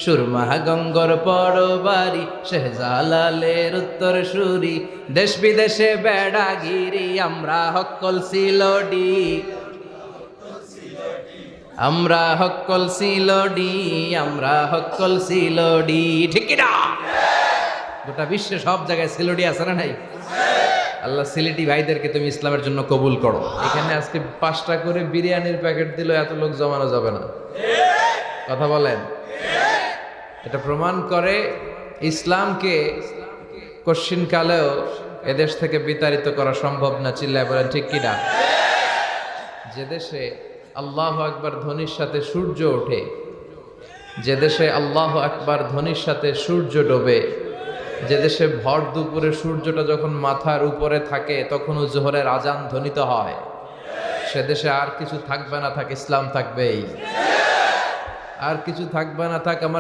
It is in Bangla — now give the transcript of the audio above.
সুরমা গঙ্গর পরবারি শেহজালালের উত্তর সুরি দেশ বিদেশে বেড়াগিরি আমরা হক্কল সিলোডি আমরা হক্কল সিলোডি আমরা হক্কল সিলোডি ঠিক কি না গোটা বিশ্বে সব জায়গায় সিলোডি আছে না নাই আল্লাহ সিলেটি ভাইদেরকে তুমি ইসলামের জন্য কবুল করো এখানে আজকে 5টা করে বিরিয়ানির প্যাকেট দিল এত লোক জমানো যাবে না কথা বলেন এটা প্রমাণ করে ইসলামকে কশিন কালেও এদেশ থেকে বিতাড়িত করা সম্ভব না চিল্লায় বলেন ঠিক কি না যে দেশে আল্লাহু আকবার ধ্বনির সাথে সূর্য ওঠে যে দেশে আল্লাহু আকবার ধ্বনির সাথে সূর্য ডোবে যে দেশে ভর দুপুরে সূর্যটা যখন মাথার উপরে থাকে তখনও জোহরের আজান ধ্বনিত হয় সে দেশে আর কিছু থাকবে না থাক ইসলাম থাকবেই আর কিছু থাকবে না থাক আমার